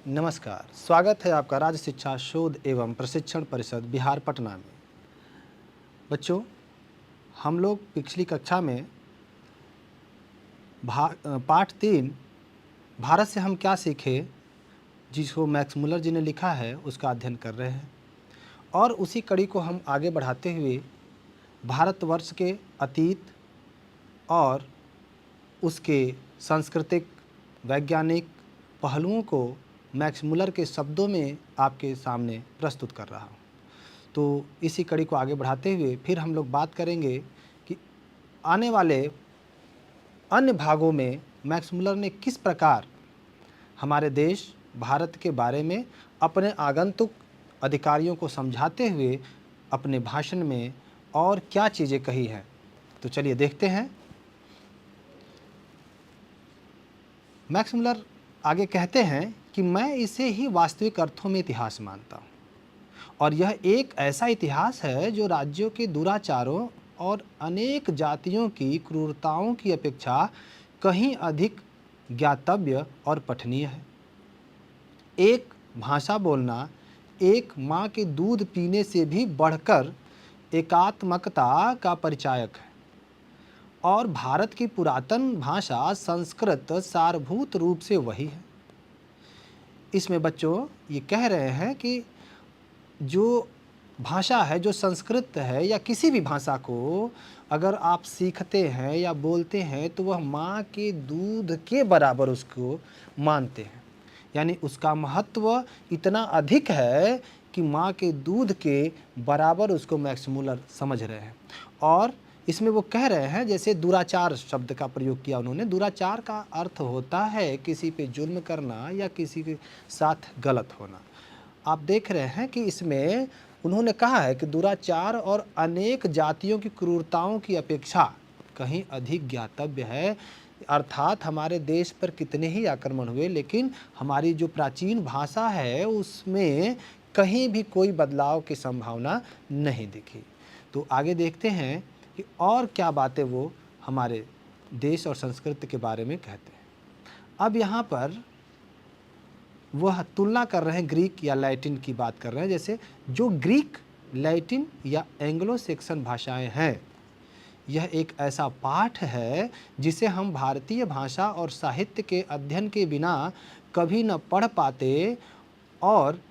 नमस्कार, स्वागत है आपका राज्य शिक्षा शोध एवं प्रशिक्षण परिषद बिहार पटना में। बच्चों, हम लोग पिछली कक्षा में पाठ 3 भारत से हम क्या सीखे, जिसको मैक्स मुलर जी ने लिखा है, उसका अध्ययन कर रहे हैं। और उसी कड़ी को हम आगे बढ़ाते हुए भारतवर्ष के अतीत और उसके सांस्कृतिक वैज्ञानिक पहलुओं को मैक्स मुलर के शब्दों में आपके सामने प्रस्तुत कर रहा हूँ। तो इसी कड़ी को आगे बढ़ाते हुए फिर हम लोग बात करेंगे कि आने वाले अन्य भागों में मैक्स मुलर ने किस प्रकार हमारे देश भारत के बारे में अपने आगंतुक अधिकारियों को समझाते हुए अपने भाषण में और क्या चीज़ें कही हैं। तो चलिए देखते हैं। मैक्स मुलर आगे कहते हैं कि मैं इसे ही वास्तविक अर्थों में इतिहास मानता हूँ, और यह एक ऐसा इतिहास है जो राज्यों के दुराचारों और अनेक जातियों की क्रूरताओं की अपेक्षा कहीं अधिक ज्ञातव्य और पठनीय है। एक भाषा बोलना एक माँ के दूध पीने से भी बढ़कर एकात्मकता का परिचायक है, और भारत की पुरातन भाषा संस्कृत सारभूत रूप से वही है। इसमें बच्चों ये कह रहे हैं कि जो भाषा है, जो संस्कृत है या किसी भी भाषा को अगर आप सीखते हैं या बोलते हैं तो वह माँ के दूध के बराबर उसको मानते हैं। यानी उसका महत्व इतना अधिक है कि माँ के दूध के बराबर उसको मैक्स मुलर समझ रहे हैं। और इसमें वो कह रहे हैं, जैसे दुराचार शब्द का प्रयोग किया उन्होंने। दुराचार का अर्थ होता है किसी पे जुल्म करना या किसी के साथ गलत होना। आप देख रहे हैं कि इसमें उन्होंने कहा है कि दुराचार और अनेक जातियों की क्रूरताओं की अपेक्षा कहीं अधिक ज्ञातव्य है। अर्थात हमारे देश पर कितने ही आक्रमण हुए, लेकिन हमारी जो प्राचीन भाषा है उसमें कहीं भी कोई बदलाव की संभावना नहीं दिखी। तो आगे देखते हैं कि और क्या बातें वो हमारे देश और संस्कृति के बारे में कहते हैं। अब यहाँ पर वह तुलना कर रहे हैं ग्रीक या लैटिन की बात कर रहे हैं। जैसे जो ग्रीक, लैटिन या एंग्लो सेक्सन भाषाएं हैं, यह एक ऐसा पाठ है जिसे हम भारतीय भाषा और साहित्य के अध्ययन के बिना कभी न पढ़ पाते, और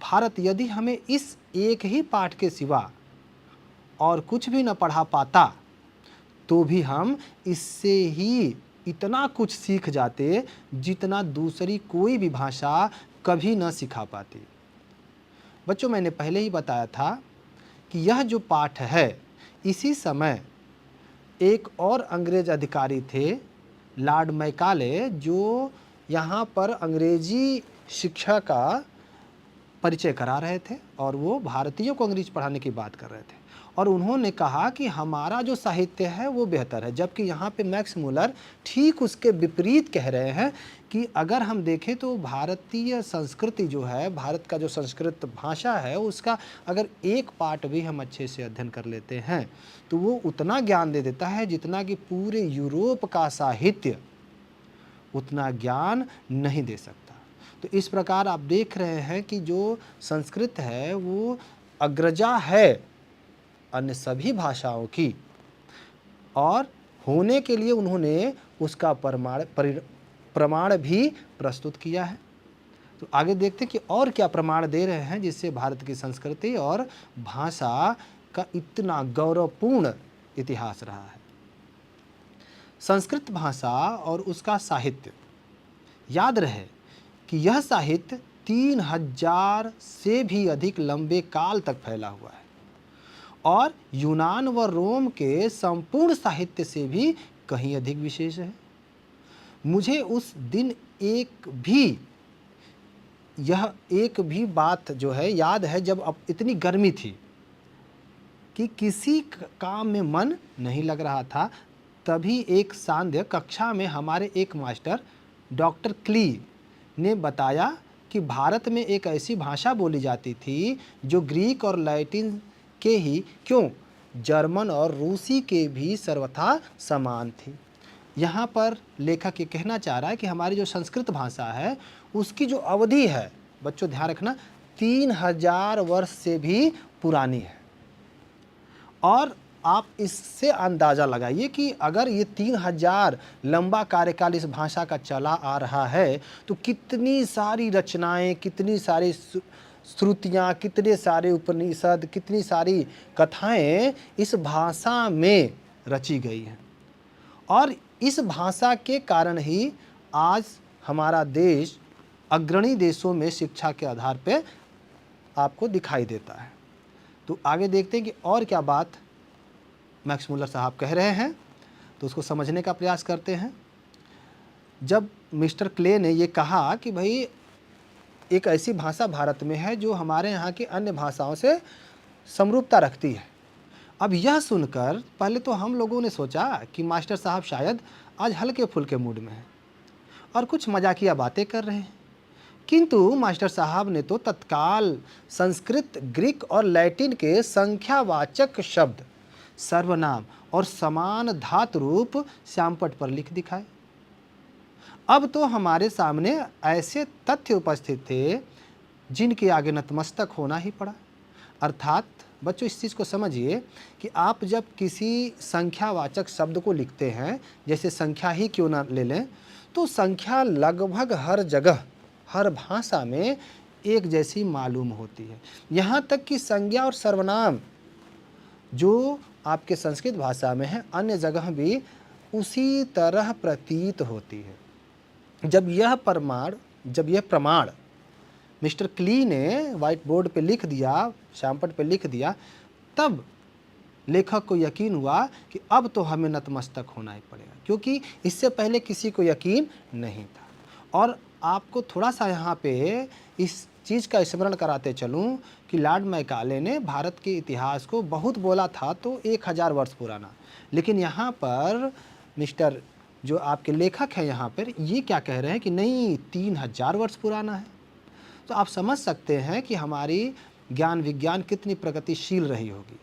भारत यदि हमें इस एक ही पाठ के सिवा और कुछ भी न पढ़ा पाता तो भी हम इससे ही इतना कुछ सीख जाते जितना दूसरी कोई भी भाषा कभी न सिखा पाती। बच्चों, मैंने पहले ही बताया था कि यह जो पाठ है, इसी समय एक और अंग्रेज अधिकारी थे, लॉर्ड मैकाले, जो यहाँ पर अंग्रेजी शिक्षा का परिचय करा रहे थे और वो भारतीयों को अंग्रेजी पढ़ाने की बात कर रहे थे। और उन्होंने कहा कि हमारा जो साहित्य है वो बेहतर है, जबकि यहाँ पे मैक्स मुलर ठीक उसके विपरीत कह रहे हैं कि अगर हम देखें तो भारतीय संस्कृति जो है, भारत का जो संस्कृत भाषा है, उसका अगर एक पार्ट भी हम अच्छे से अध्ययन कर लेते हैं तो वो उतना ज्ञान दे देता है जितना कि पूरे यूरोप का साहित्य उतना ज्ञान नहीं दे सकता। तो इस प्रकार आप देख रहे हैं कि जो संस्कृत है वो अग्रजा है अन्य सभी भाषाओं की, और होने के लिए उन्होंने उसका प्रमाण भी प्रस्तुत किया है। तो आगे देखते हैं कि और क्या प्रमाण दे रहे हैं जिससे भारत की संस्कृति और भाषा का इतना गौरवपूर्ण इतिहास रहा है। संस्कृत भाषा और उसका साहित्य, याद रहे कि यह साहित्य 3000 से भी अधिक लंबे काल तक फैला हुआ है, और यूनान व रोम के संपूर्ण साहित्य से भी कहीं अधिक विशेष है। मुझे उस दिन यह एक भी बात जो है याद है, जब अब इतनी गर्मी थी कि किसी काम में मन नहीं लग रहा था, तभी एक सांध्य कक्षा में हमारे एक मास्टर डॉक्टर क्ली ने बताया कि भारत में एक ऐसी भाषा बोली जाती थी जो ग्रीक और लैटिन के ही क्यों, जर्मन और रूसी के भी सर्वथा समान थी। यहाँ पर लेखक ये कहना चाह रहा है कि हमारी जो संस्कृत भाषा है उसकी जो अवधि है बच्चों ध्यान रखना 3000 वर्ष से भी पुरानी है। और आप इससे अंदाज़ा लगाइए कि अगर ये 3000 लंबा कार्यकाल इस भाषा का चला आ रहा है तो कितनी सारी रचनाएं, कितनी सारी श्रुतियाँ, कितने सारे उपनिषद, कितनी सारी कथाएं इस भाषा में रची गई हैं। और इस भाषा के कारण ही आज हमारा देश अग्रणी देशों में शिक्षा के आधार पे आपको दिखाई देता है। तो आगे देखते हैं कि और क्या बात मैक्स मुलर साहब कह रहे हैं, तो उसको समझने का प्रयास करते हैं। जब मिस्टर क्ले ने ये कहा कि भाई एक ऐसी भाषा भारत में है जो हमारे यहाँ की अन्य भाषाओं से समरूपता रखती है। अब यह सुनकर पहले तो हम लोगों ने सोचा कि मास्टर साहब शायद आज हल्के फुल्के मूड में हैं और कुछ मजाकिया बातें कर रहे हैं, किंतु मास्टर साहब ने तो तत्काल संस्कृत, ग्रीक और लैटिन के संख्यावाचक शब्द, सर्वनाम और समान धातु रूप श्यामपट्ट पर लिख दिखाए। अब तो हमारे सामने ऐसे तथ्य उपस्थित थे जिनके आगे नतमस्तक होना ही पड़ा। अर्थात बच्चों इस चीज़ को समझिए कि आप जब किसी संख्यावाचक शब्द को लिखते हैं, जैसे संख्या ही क्यों ना ले लें, तो संख्या लगभग हर जगह, हर भाषा में एक जैसी मालूम होती है। यहाँ तक कि संज्ञा और सर्वनाम जो आपके संस्कृत भाषा में है, अन्य जगह भी उसी तरह प्रतीत होती है। जब यह प्रमाण मिस्टर क्ली ने व्हाइट बोर्ड पे लिख दिया, श्यामपट्ट पे लिख दिया, तब लेखक को यकीन हुआ कि अब तो हमें नतमस्तक होना ही पड़ेगा, क्योंकि इससे पहले किसी को यकीन नहीं था। और आपको थोड़ा सा यहाँ पे इस चीज़ का स्मरण कराते चलूँ कि लॉर्ड मैकाले ने भारत के इतिहास को बहुत बोला था तो 1000 वर्ष पुराना, लेकिन यहाँ पर मिस्टर जो आपके लेखक हैं यहाँ पर ये क्या कह रहे हैं कि नहीं 3000 वर्ष पुराना है। तो आप समझ सकते हैं कि हमारी ज्ञान विज्ञान कितनी प्रगतिशील रही होगी।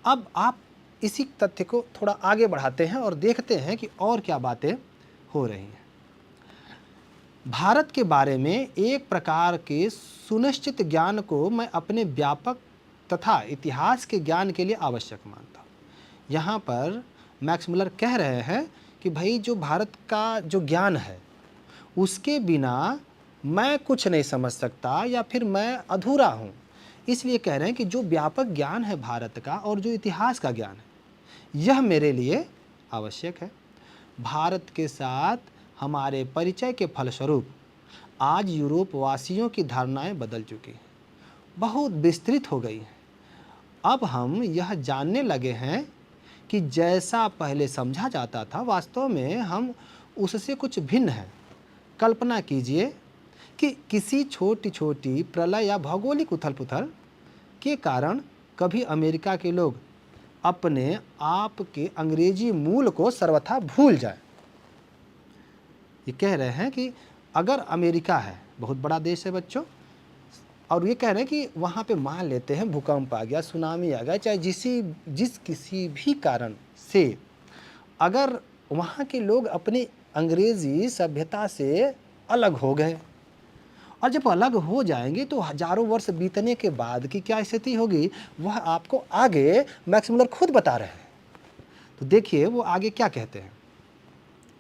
अब आप इसी तथ्य को थोड़ा आगे बढ़ाते हैं और देखते हैं कि और क्या बातें हो रही हैं। भारत के बारे में एक प्रकार के सुनिश्चित ज्ञान को मैं अपने व्यापक तथा इतिहास के ज्ञान के लिए आवश्यक मानता हूँ। यहाँ पर मैक्स मुलर कह रहे हैं कि भाई जो भारत का जो ज्ञान है उसके बिना मैं कुछ नहीं समझ सकता या फिर मैं अधूरा हूँ। इसलिए कह रहे हैं कि जो व्यापक ज्ञान है भारत का और जो इतिहास का ज्ञान है यह मेरे लिए आवश्यक है। भारत के साथ हमारे परिचय के फलस्वरूप आज यूरोप वासियों की धारणाएं बदल चुकी हैं, बहुत विस्तृत हो गई हैं। अब हम यह जानने लगे हैं कि जैसा पहले समझा जाता था वास्तव में हम उससे कुछ भिन्न हैं। कल्पना कीजिए कि किसी छोटी छोटी प्रलय या भौगोलिक उथल पुथल के कारण कभी अमेरिका के लोग अपने आप के अंग्रेजी मूल को सर्वथा भूल जाए। ये कह रहे हैं कि अगर अमेरिका है, बहुत बड़ा देश है बच्चों, और ये कह रहे हैं कि वहाँ पे मान लेते हैं भूकंप आ गया, सुनामी आ गया, चाहे जिस किसी भी कारण से अगर वहाँ के लोग अपनी अंग्रेज़ी सभ्यता से अलग हो गए, और जब अलग हो जाएंगे तो हजारों वर्ष बीतने के बाद की क्या स्थिति होगी वह आपको आगे मैक्स मुलर खुद बता रहे हैं। तो देखिए वो आगे क्या कहते हैं।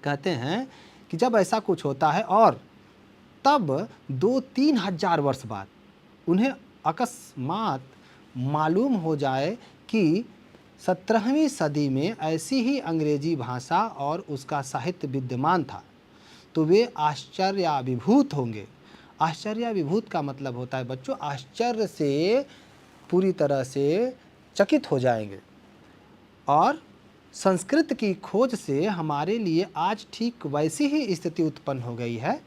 कहते हैं कि जब ऐसा कुछ होता है और तब 2-3 हजार वर्ष बाद उन्हें अकस्मात मालूम हो जाए कि 17वीं सदी में ऐसी ही अंग्रेजी भाषा और उसका साहित्य विद्यमान था, तो वे आश्चर्याभिभूत होंगे। आश्चर्याभिभूत का मतलब होता है बच्चों आश्चर्य से पूरी तरह से चकित हो जाएंगे। और संस्कृत की खोज से हमारे लिए आज ठीक वैसी ही स्थिति उत्पन्न हो गई है।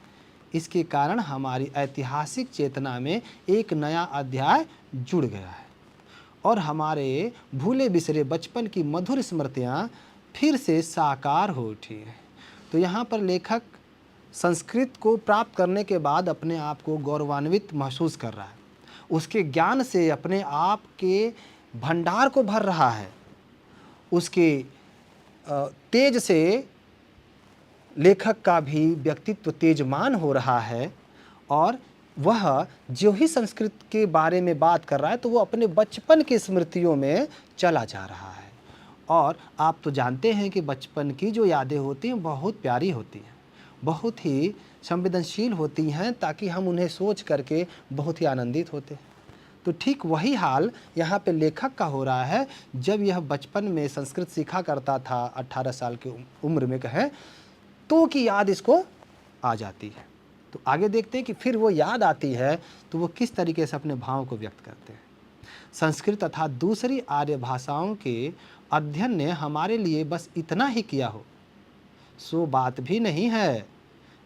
इसके कारण हमारी ऐतिहासिक चेतना में एक नया अध्याय जुड़ गया है और हमारे भूले बिसरे बचपन की मधुर स्मृतियाँ फिर से साकार हो उठी हैं। तो यहाँ पर लेखक संस्कृत को प्राप्त करने के बाद अपने आप को गौरवान्वित महसूस कर रहा है, उसके ज्ञान से अपने आप के भंडार को भर रहा है, उसके तेज से लेखक का भी व्यक्तित्व तेजमान हो रहा है और वह जो ही संस्कृत के बारे में बात कर रहा है तो वो अपने बचपन की स्मृतियों में चला जा रहा है। और आप तो जानते हैं कि बचपन की जो यादें होती हैं बहुत प्यारी होती हैं, बहुत ही संवेदनशील होती हैं, ताकि हम उन्हें सोच करके बहुत ही आनंदित होते हैं। तो ठीक वही हाल यहाँ पे लेखक का हो रहा है। जब यह बचपन में संस्कृत सीखा करता था, 18 साल की उम्र में कहें, तो की याद इसको आ जाती है। तो आगे देखते हैं कि फिर वो याद आती है तो वो किस तरीके से अपने भाव को व्यक्त करते हैं। संस्कृत तथा दूसरी आर्य भाषाओं के अध्ययन ने हमारे लिए बस इतना ही किया हो सो बात भी नहीं है।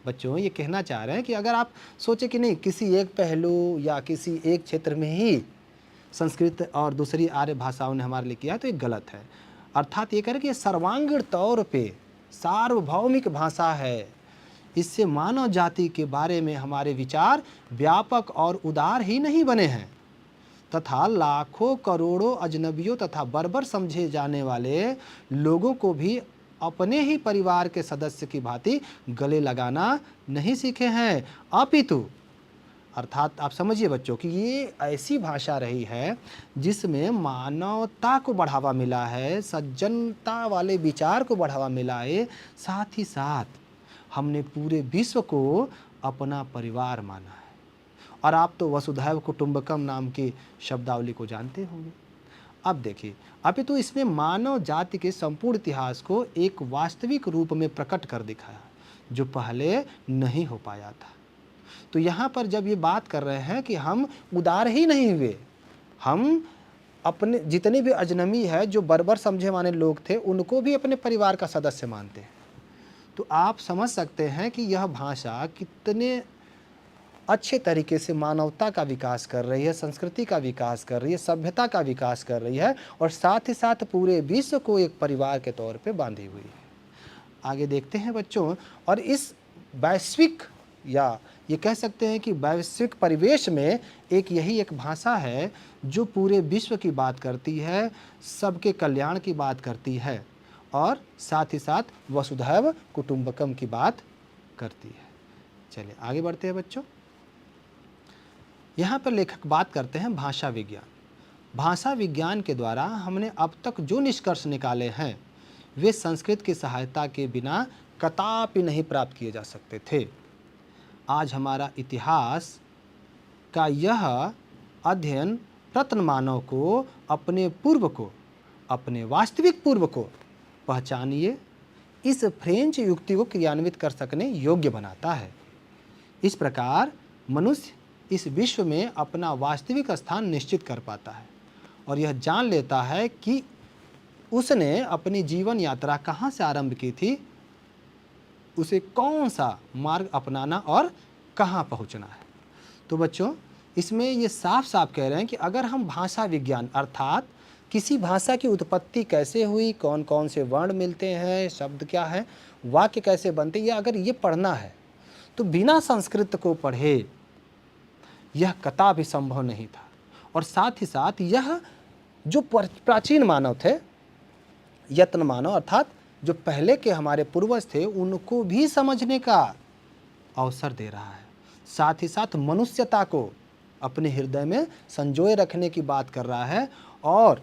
बच्चों, ये कहना चाह रहे हैं कि अगर आप सोचे कि नहीं, किसी एक पहलू या किसी एक क्षेत्र में ही संस्कृत और दूसरी आर्य भाषाओं ने हमारे लिए किया है, तो ये गलत है। अर्थात ये करें कि सर्वांगीण तौर पे सार्वभौमिक भाषा है। इससे मानव जाति के बारे में हमारे विचार व्यापक और उदार ही नहीं बने हैं, तथा लाखों करोड़ों अजनबियों तथा बर्बर समझे जाने वाले लोगों को भी अपने ही परिवार के सदस्य की भांति गले लगाना नहीं सीखे हैं, अपितु अर्थात आप समझिए बच्चों कि ये ऐसी भाषा रही है जिसमें मानवता को बढ़ावा मिला है, सज्जनता वाले विचार को बढ़ावा मिला है, साथ ही साथ हमने पूरे विश्व को अपना परिवार माना है। और आप तो वसुधैव कुटुंबकम नाम की शब्दावली को जानते होंगे। अब देखिए, अपितु इसमें मानव जाति के संपूर्ण इतिहास को एक वास्तविक रूप में प्रकट कर दिखाया जो पहले नहीं हो पाया था। तो यहाँ पर जब ये बात कर रहे हैं कि हम उदार ही नहीं हुए, हम अपने जितने भी अजनबी है, जो बर्बर समझे माने लोग थे, उनको भी अपने परिवार का सदस्य मानते हैं। तो आप समझ सकते हैं कि यह भाषा कितने अच्छे तरीके से मानवता का विकास कर रही है, संस्कृति का विकास कर रही है, सभ्यता का विकास कर रही है, और साथ ही साथ पूरे विश्व को एक परिवार के तौर पे बांधी हुई है। आगे देखते हैं बच्चों, और इस वैश्विक, या ये कह सकते हैं कि वैश्विक परिवेश में यही एक भाषा है जो पूरे विश्व की बात करती है, सबके कल्याण की बात करती है, और साथ ही साथ वसुधैव कुटुंबकम की बात करती है। चलिए आगे बढ़ते हैं बच्चों। यहाँ पर लेखक बात करते हैं भाषा विज्ञान। भाषा विज्ञान के द्वारा हमने अब तक जो निष्कर्ष निकाले हैं वे संस्कृत की सहायता के बिना कदापि नहीं प्राप्त किए जा सकते थे। आज हमारा इतिहास का यह अध्ययन प्रथम मानव को, अपने पूर्व को, अपने वास्तविक पूर्व को पहचानिए, इस फ्रेंच युक्ति को क्रियान्वित कर सकने योग्य बनाता है। इस प्रकार मनुष्य इस विश्व में अपना वास्तविक स्थान निश्चित कर पाता है और यह जान लेता है कि उसने अपनी जीवन यात्रा कहाँ से आरंभ की थी, उसे कौन सा मार्ग अपनाना और कहाँ पहुँचना है। तो बच्चों, इसमें ये साफ साफ कह रहे हैं कि अगर हम भाषा विज्ञान अर्थात किसी भाषा की उत्पत्ति कैसे हुई, कौन कौन से वर्ण मिलते हैं, शब्द क्या है, वाक्य कैसे बनते हैं, अगर ये पढ़ना है तो बिना संस्कृत को पढ़े यह कदापि संभव नहीं था। और साथ ही साथ यह जो प्राचीन मानव थे, यत्न मानव अर्थात जो पहले के हमारे पूर्वज थे, उनको भी समझने का अवसर दे रहा है। साथ ही साथ मनुष्यता को अपने हृदय में संजोए रखने की बात कर रहा है, और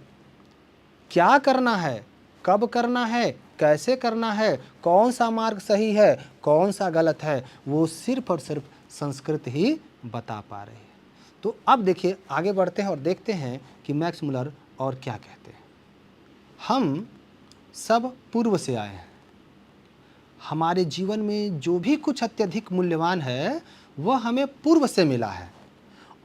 क्या करना है, कब करना है, कैसे करना है, कौन सा मार्ग सही है, कौन सा गलत है, वो सिर्फ और सिर्फ संस्कृत ही बता पा रही है। तो अब देखिए आगे बढ़ते हैं और देखते हैं कि मैक्स मुलर और क्या कहते हैं। हम सब पूर्व से आए हैं। हमारे जीवन में जो भी कुछ अत्यधिक मूल्यवान है वह हमें पूर्व से मिला है,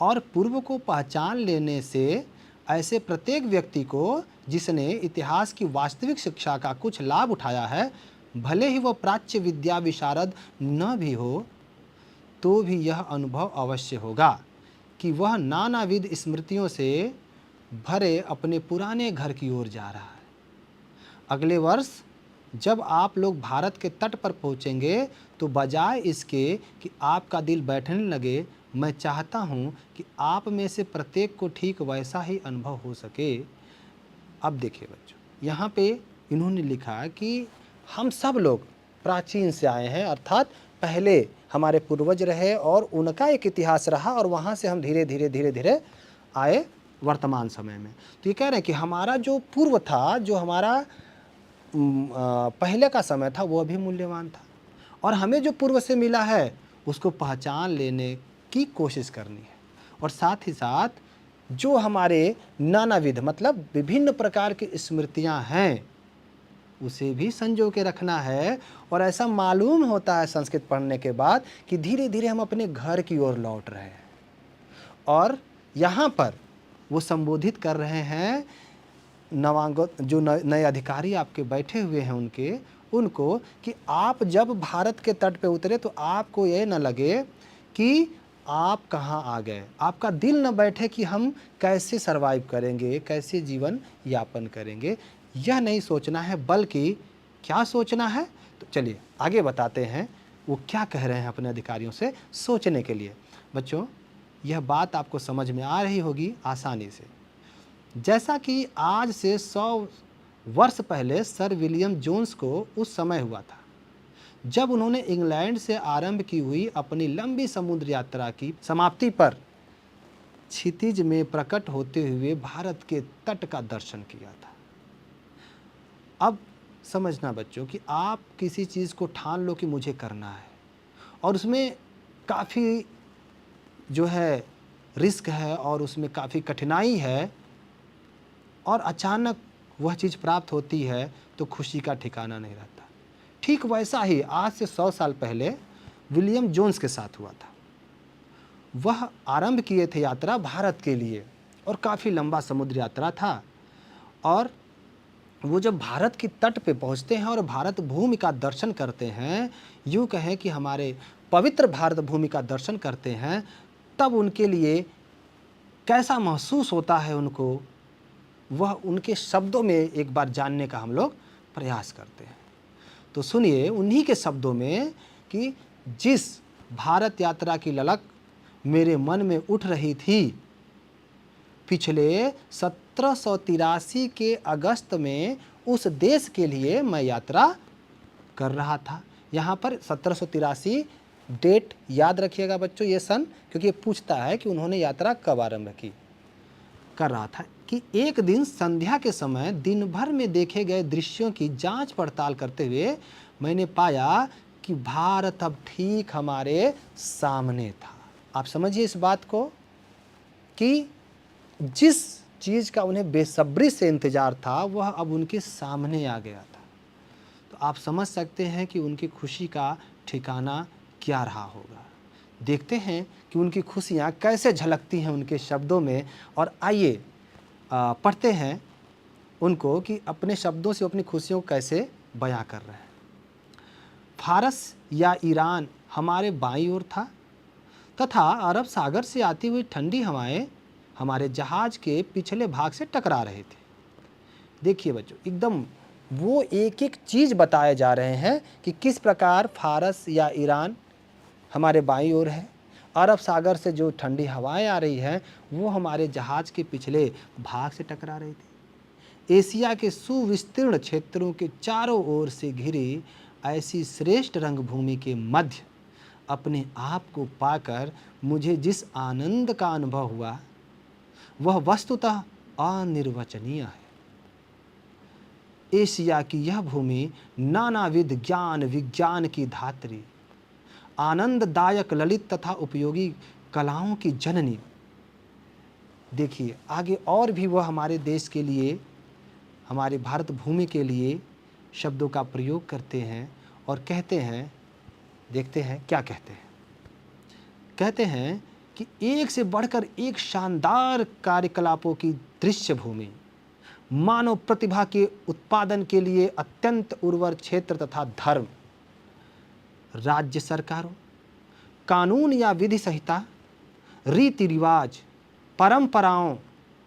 और पूर्व को पहचान लेने से ऐसे प्रत्येक व्यक्ति को जिसने इतिहास की वास्तविक शिक्षा का कुछ लाभ उठाया है, भले ही वह प्राच्य विद्या विशारद न भी हो, तो भी यह अनुभव अवश्य होगा कि वह नानाविध स्मृतियों से भरे अपने पुराने घर की ओर जा रहा है। अगले वर्ष जब आप लोग भारत के तट पर पहुंचेंगे तो बजाय इसके कि आपका दिल बैठने लगे, मैं चाहता हूं कि आप में से प्रत्येक को ठीक वैसा ही अनुभव हो सके। अब देखिए बच्चों, यहाँ पे इन्होंने लिखा कि हम सब लोग प्राचीन से आए हैं, अर्थात पहले हमारे पूर्वज रहे और उनका एक इतिहास रहा और वहाँ से हम धीरे धीरे धीरे धीरे आए वर्तमान समय में। तो ये कह रहे हैं कि हमारा जो पूर्व था, जो हमारा पहले का समय था, वो भी मूल्यवान था और हमें जो पूर्व से मिला है उसको पहचान लेने की कोशिश करनी है। और साथ ही साथ जो हमारे नानाविध मतलब विभिन्न प्रकार की स्मृतियां हैं उसे भी संजो के रखना है। और ऐसा मालूम होता है संस्कृत पढ़ने के बाद कि धीरे धीरे हम अपने घर की ओर लौट रहे हैं। और यहाँ पर वो संबोधित कर रहे हैं नवागत जो नए अधिकारी आपके बैठे हुए हैं उनको कि आप जब भारत के तट पे उतरे तो आपको ये न लगे कि आप कहाँ आ गए, आपका दिल न बैठे कि हम कैसे सरवाइव करेंगे, कैसे जीवन यापन करेंगे। यह नहीं सोचना है, बल्कि क्या सोचना है, तो चलिए आगे बताते हैं वो क्या कह रहे हैं अपने अधिकारियों से सोचने के लिए। बच्चों, यह बात आपको समझ में आ रही होगी आसानी से। जैसा कि आज से 100 वर्ष पहले सर विलियम जोन्स को उस समय हुआ था जब उन्होंने इंग्लैंड से आरंभ की हुई अपनी लंबी समुद्र यात्रा की समाप्ति पर क्षितिज में प्रकट होते हुए भारत के तट का दर्शन किया था। अब समझना बच्चों कि आप किसी चीज़ को ठान लो कि मुझे करना है और उसमें काफ़ी जो है रिस्क है और उसमें काफ़ी कठिनाई है और अचानक वह चीज़ प्राप्त होती है तो खुशी का ठिकाना नहीं रहता। ठीक वैसा ही आज से 100 साल पहले विलियम जोन्स के साथ हुआ था। वह आरंभ किए थे यात्रा भारत के लिए और काफ़ी लंबा समुद्र यात्रा था। और वो जब भारत की तट पे पहुंचते हैं और भारत भूमि का दर्शन करते हैं, यूँ कहें कि हमारे पवित्र भारत भूमि का दर्शन करते हैं, तब उनके लिए कैसा महसूस होता है उनको, वह उनके शब्दों में एक बार जानने का हम लोग प्रयास करते हैं। तो सुनिए उन्हीं के शब्दों में कि जिस भारत यात्रा की ललक मेरे मन में उठ रही थी पिछले 1783 के अगस्त में, उस देश के लिए मैं यात्रा कर रहा था। यहाँ पर 1783 डेट याद रखिएगा बच्चों, ये सन, क्योंकि ये पूछता है कि उन्होंने यात्रा कब आरंभ की। कर रहा था कि एक दिन संध्या के समय दिन भर में देखे गए दृश्यों की जांच पड़ताल करते हुए मैंने पाया कि भारत अब ठीक हमारे सामने था। आप समझिए इस बात को कि जिस चीज़ का उन्हें बेसब्री से इंतजार था वह अब उनके सामने आ गया था। तो आप समझ सकते हैं कि उनकी खुशी का ठिकाना क्या रहा होगा। देखते हैं कि उनकी खुशियाँ कैसे झलकती हैं उनके शब्दों में। और आइए पढ़ते हैं उनको कि अपने शब्दों से अपनी खुशियों को कैसे बयां कर रहे हैं। फारस या ईरान हमारे बाईं ओर था तथा अरब सागर से आती हुई ठंडी हवाएं हमारे जहाज के पिछले भाग से टकरा रहे थे। देखिए बच्चों, एकदम वो एक एक चीज़ बताए जा रहे हैं कि किस प्रकार फारस या ईरान हमारे बाईं ओर है, अरब सागर से जो ठंडी हवाएं आ रही हैं वो हमारे जहाज के पिछले भाग से टकरा रही थी। एशिया के सुविस्तीर्ण क्षेत्रों के चारों ओर से घिरी ऐसी श्रेष्ठ रंगभूमि के मध्य अपने आप को पाकर मुझे जिस आनंद का अनुभव हुआ वह वस्तुतः अनिर्वचनीय है। एशिया की यह भूमि नानाविध ज्ञान विज्ञान की धात्री, आनंददायक ललित तथा उपयोगी कलाओं की जननी। देखिए आगे और भी वह हमारे देश के लिए, हमारे भारत भूमि के लिए शब्दों का प्रयोग करते हैं और कहते हैं, देखते हैं क्या कहते हैं। कहते हैं कि एक से बढ़कर एक शानदार कार्यकलापों की दृश्य भूमि, मानव प्रतिभा के उत्पादन के लिए अत्यंत उर्वर क्षेत्र तथा धर्म, राज्य सरकारों, कानून या विधि संहिता, रीति रिवाज, परंपराओं,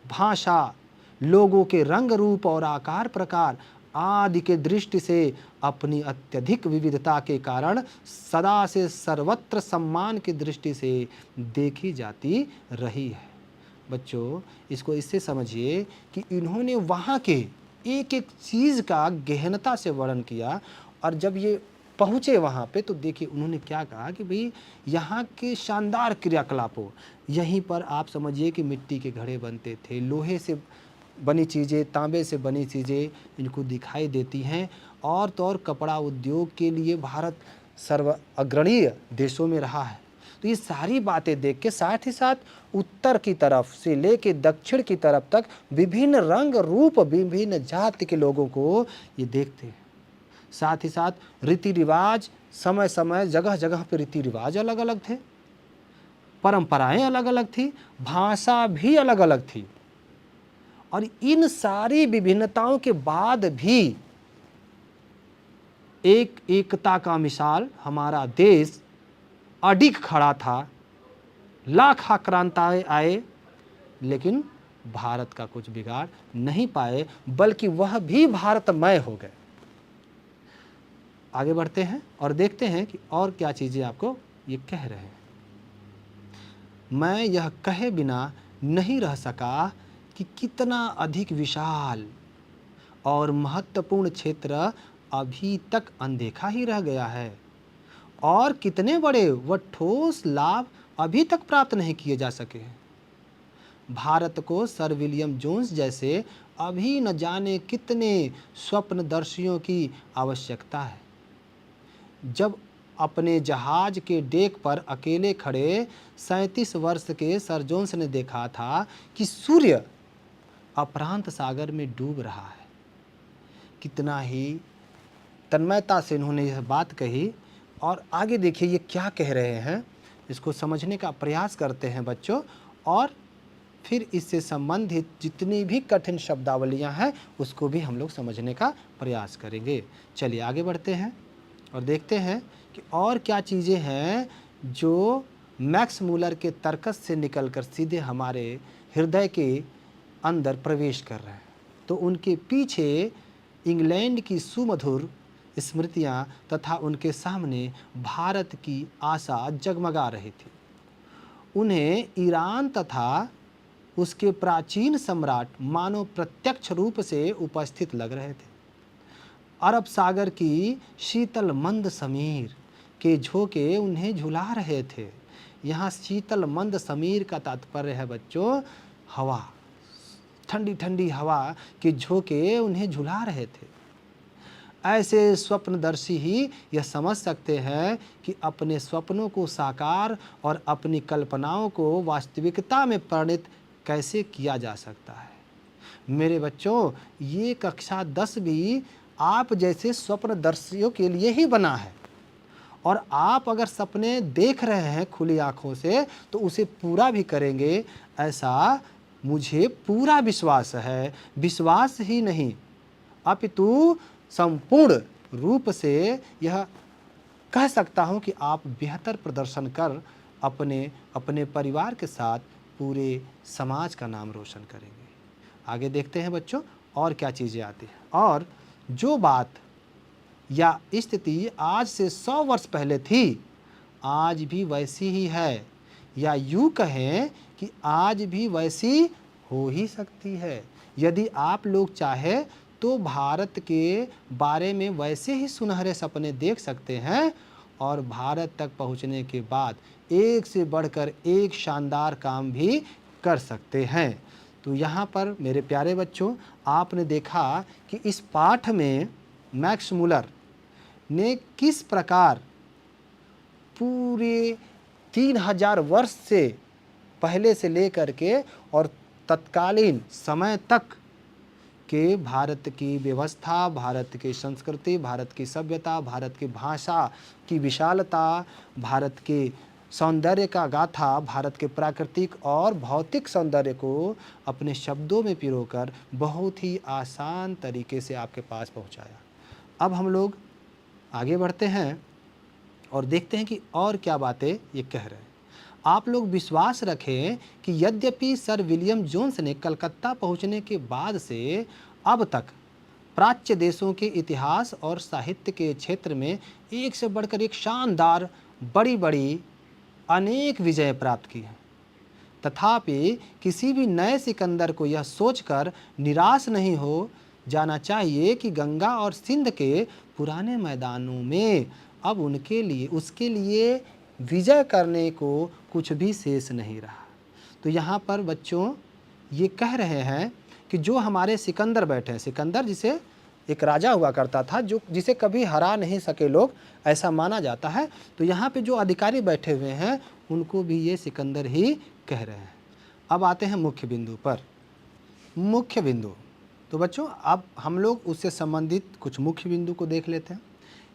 भाषा, लोगों के रंग रूप और आकार प्रकार आदि के दृष्टि से अपनी अत्यधिक विविधता के कारण सदा से सर्वत्र सम्मान की दृष्टि से देखी जाती रही है। बच्चों, इसको इससे समझिए कि इन्होंने वहाँ के एक एक चीज़ का गहनता से वर्णन किया। और जब ये पहुँचे वहाँ पे तो देखिए उन्होंने क्या कहा कि भाई यहाँ के शानदार क्रियाकलापों, यहीं पर आप समझिए कि मिट्टी के घड़े बनते थे, लोहे से बनी चीज़ें, तांबे से बनी चीज़ें इनको दिखाई देती हैं। और तो और कपड़ा उद्योग के लिए भारत सर्व अग्रणीय देशों में रहा है। तो ये सारी बातें देख के साथ ही साथ उत्तर की तरफ से लेके दक्षिण की तरफ तक विभिन्न रंग रूप, विभिन्न जाति के लोगों को ये देखते हैं। साथ ही साथ रीति रिवाज, समय समय जगह जगह पे रीति रिवाज अलग अलग थे, परंपराएं अलग अलग थी, भाषा भी अलग अलग थी। और इन सारी विभिन्नताओं के बाद भी एक एकता का मिसाल हमारा देश अडिग खड़ा था। लाख आक्रांताएं आए लेकिन भारत का कुछ बिगाड़ नहीं पाए, बल्कि वह भी भारतमय हो गए। आगे बढ़ते हैं और देखते हैं कि और क्या चीज़ें आपको ये कह रहे हैं। मैं यह कहे बिना नहीं रह सका कि कितना अधिक विशाल और महत्वपूर्ण क्षेत्र अभी तक अनदेखा ही रह गया है और कितने बड़े व ठोस लाभ अभी तक प्राप्त नहीं किए जा सके हैं। भारत को सर विलियम जोन्स जैसे अभी न जाने कितने स्वप्नदर्शियों की आवश्यकता है। जब अपने जहाज के डेक पर अकेले खड़े 37 वर्ष के सर जोन्स ने देखा था कि सूर्य अप्रशांत सागर में डूब रहा है, कितना ही तन्मयता से इन्होंने यह बात कही। और आगे देखिए ये क्या कह रहे हैं, इसको समझने का प्रयास करते हैं बच्चों, और फिर इससे संबंधित जितनी भी कठिन शब्दावलियां हैं उसको भी हम लोग समझने का प्रयास करेंगे। चलिए आगे बढ़ते हैं और देखते हैं कि और क्या चीज़ें हैं जो मैक्स मूलर के तर्कस से निकलकर सीधे हमारे हृदय के अंदर प्रवेश कर रहे हैं। तो उनके पीछे इंग्लैंड की सुमधुर स्मृतियां तथा उनके सामने भारत की आशा जगमगा रही थी। उन्हें ईरान तथा उसके प्राचीन सम्राट मानो प्रत्यक्ष रूप से उपस्थित लग रहे थे। अरब सागर की शीतल मंद समीर के झोंके उन्हें झुला रहे थे। यहाँ शीतल मंद समीर का तात्पर्य है बच्चों हवा, ठंडी ठंडी हवा के झोंके उन्हें झुला रहे थे। ऐसे स्वप्नदर्शी ही यह समझ सकते हैं कि अपने स्वप्नों को साकार और अपनी कल्पनाओं को वास्तविकता में परिणत कैसे किया जा सकता है। मेरे बच्चों, ये कक्षा 10 भी आप जैसे स्वप्नदर्शियों के लिए ही बना है। और आप अगर सपने देख रहे हैं खुली आंखों से तो उसे पूरा भी करेंगे, ऐसा मुझे पूरा विश्वास है। विश्वास ही नहीं अपितु संपूर्ण रूप से यह कह सकता हूं कि आप बेहतर प्रदर्शन कर अपने परिवार के साथ पूरे समाज का नाम रोशन करेंगे। आगे देखते हैं बच्चों और क्या चीज़ें आती हैं। और जो बात या स्थिति आज से 100 वर्ष पहले थी आज भी वैसी ही है, या यूँ कहें कि आज भी वैसी हो ही सकती है। यदि आप लोग चाहे तो भारत के बारे में वैसे ही सुनहरे सपने देख सकते हैं और भारत तक पहुंचने के बाद एक से बढ़कर एक शानदार काम भी कर सकते हैं। तो यहाँ पर मेरे प्यारे बच्चों, आपने देखा कि इस पाठ में मैक्स मूलर ने किस प्रकार पूरे 3000 वर्ष से पहले से लेकर के और तत्कालीन समय तक के भारत की व्यवस्था, भारत की संस्कृति, भारत की सभ्यता, भारत की भाषा की विशालता, भारत के सौंदर्य का गाथा, भारत के प्राकृतिक और भौतिक सौंदर्य को अपने शब्दों में पिरोकर बहुत ही आसान तरीके से आपके पास पहुंचाया। अब हम लोग आगे बढ़ते हैं और देखते हैं कि और क्या बातें ये कह रहे हैं। आप लोग विश्वास रखें कि यद्यपि सर विलियम जोन्स ने कलकत्ता पहुंचने के बाद से अब तक प्राच्य देशों के इतिहास और साहित्य के क्षेत्र में एक से बढ़कर एक शानदार बड़ी बड़ी अनेक विजय प्राप्त की हैं, तथापि किसी भी नए सिकंदर को यह सोचकर निराश नहीं हो जाना चाहिए कि गंगा और सिंध के पुराने मैदानों में अब उनके लिए उसके लिए विजय करने को कुछ भी शेष नहीं रहा। तो यहाँ पर बच्चों ये कह रहे हैं कि जो हमारे सिकंदर बैठे हैं, सिकंदर जिसे एक राजा हुआ करता था जो जिसे कभी हरा नहीं सके लोग, ऐसा माना जाता है। तो यहाँ पे जो अधिकारी बैठे हुए हैं उनको भी ये सिकंदर ही कह रहे हैं। अब आते हैं मुख्य बिंदु पर। मुख्य बिंदु, तो बच्चों अब हम लोग उससे संबंधित कुछ मुख्य बिंदु को देख लेते हैं।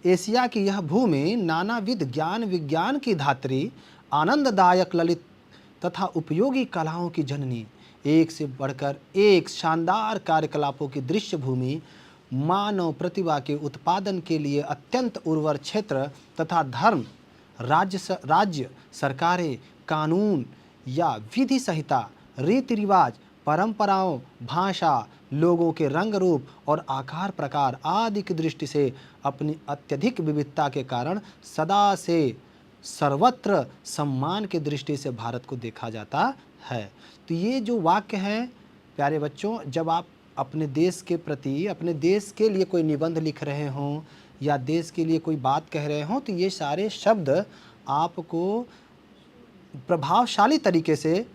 एशिया की यह भूमि नानाविध ज्ञान विज्ञान की धात्री, आनंददायक ललित तथा उपयोगी कलाओं की जननी, एक से बढ़कर एक शानदार कार्यकलापों की दृश्य भूमि, मानव प्रतिभा के उत्पादन के लिए अत्यंत उर्वर क्षेत्र तथा धर्म, राज्य सरकारें, कानून या विधि संहिता, रीति रिवाज, परंपराओं, भाषा, लोगों के रंग रूप और आकार प्रकार आदि की दृष्टि से अपनी अत्यधिक विविधता के कारण सदा से सर्वत्र सम्मान की दृष्टि से भारत को देखा जाता है। तो ये जो वाक्य है प्यारे बच्चों, जब आप अपने देश के प्रति, अपने देश के लिए कोई निबंध लिख रहे हों या देश के लिए कोई बात कह रहे हों, तो ये सारे शब्द आपको प्रभावशाली तरीके से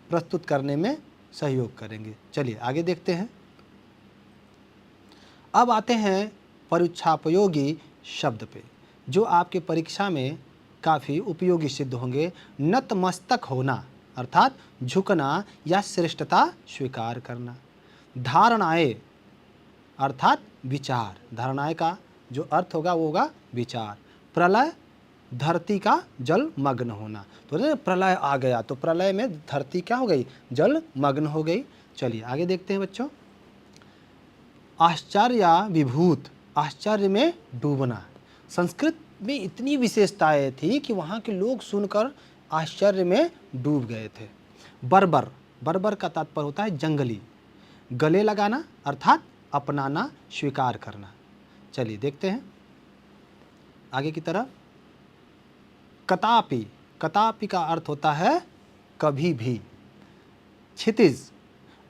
प्रस्तुत करने में सहयोग करेंगे। चलिए आगे देखते हैं। अब आते हैं परीक्षापयोगी शब्द पे, जो आपके परीक्षा में काफ़ी उपयोगी सिद्ध होंगे। नतमस्तक होना अर्थात झुकना या श्रेष्ठता स्वीकार करना। धारणाएं अर्थात विचार, धारणाएं का जो अर्थ होगा वो होगा विचार। प्रलय, धरती का जल मग्न होना। तो प्रलय आ गया, तो प्रलय में धरती क्या हो गई, जल मग्न हो गई। चलिए आगे देखते हैं बच्चों। आश्चर्य विभूत, आश्चर्य में डूबना। संस्कृत में इतनी विशेषताएं थी कि वहाँ के लोग सुनकर आश्चर्य में डूब गए थे। बर्बर, बर्बर का तात्पर्य होता है जंगली। गले लगाना अर्थात अपनाना, स्वीकार करना। चलिए देखते हैं आगे की तरफ। कदापि, कदापि का अर्थ होता है कभी भी। क्षितिज,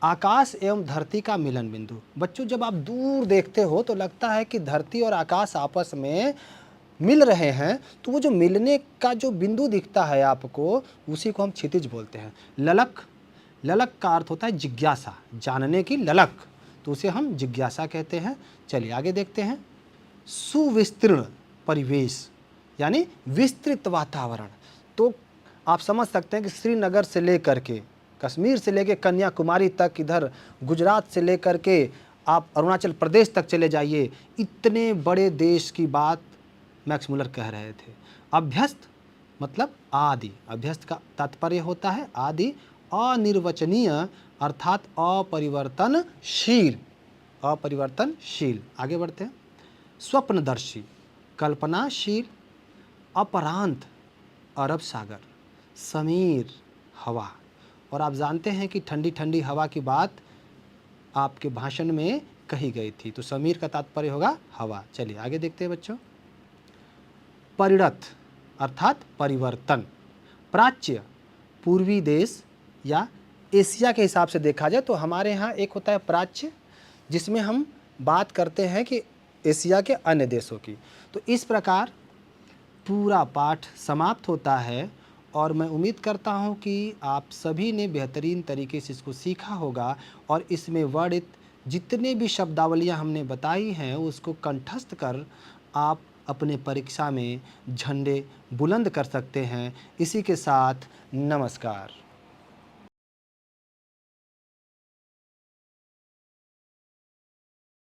आकाश एवं धरती का मिलन बिंदु। बच्चों जब आप दूर देखते हो तो लगता है कि धरती और आकाश आपस में मिल रहे हैं, तो वो जो मिलने का जो बिंदु दिखता है आपको, उसी को हम क्षितिज बोलते हैं। ललक, ललक का अर्थ होता है जिज्ञासा, जानने की ललक, तो उसे हम जिज्ञासा कहते हैं। चलिए आगे देखते हैं। सुविस्तीर्ण परिवेश यानी विस्तृत वातावरण। तो आप समझ सकते हैं कि श्रीनगर से लेकर के, कश्मीर से लेकर कन्याकुमारी तक, इधर गुजरात से लेकर के आप अरुणाचल प्रदेश तक चले जाइए, इतने बड़े देश की बात मैक्स मुलर कह रहे थे। अभ्यस्त मतलब आदि, अभ्यस्त का तात्पर्य होता है आदि। अनिर्वचनीय अर्थात अपरिवर्तनशील, अपरिवर्तनशील। आगे बढ़ते हैं। स्वप्नदर्शी, कल्पनाशील। अपरांत, अरब सागर। समीर, हवा। और आप जानते हैं कि ठंडी ठंडी हवा की बात आपके भाषण में कही गई थी, तो समीर का तात्पर्य होगा हवा। चलिए आगे देखते हैं बच्चों। परिणत अर्थात परिवर्तन। प्राच्य, पूर्वी देश या एशिया के हिसाब से देखा जाए तो हमारे यहाँ एक होता है प्राच्य, जिसमें हम बात करते हैं कि एशिया के अन्य देशों की। तो इस प्रकार पूरा पाठ समाप्त होता है और मैं उम्मीद करता हूँ कि आप सभी ने बेहतरीन तरीके से इसको सीखा होगा और इसमें वर्णित जितने भी शब्दावलियाँ हमने बताई हैं उसको कंठस्थ कर आप अपने परीक्षा में झंडे बुलंद कर सकते हैं। इसी के साथ नमस्कार।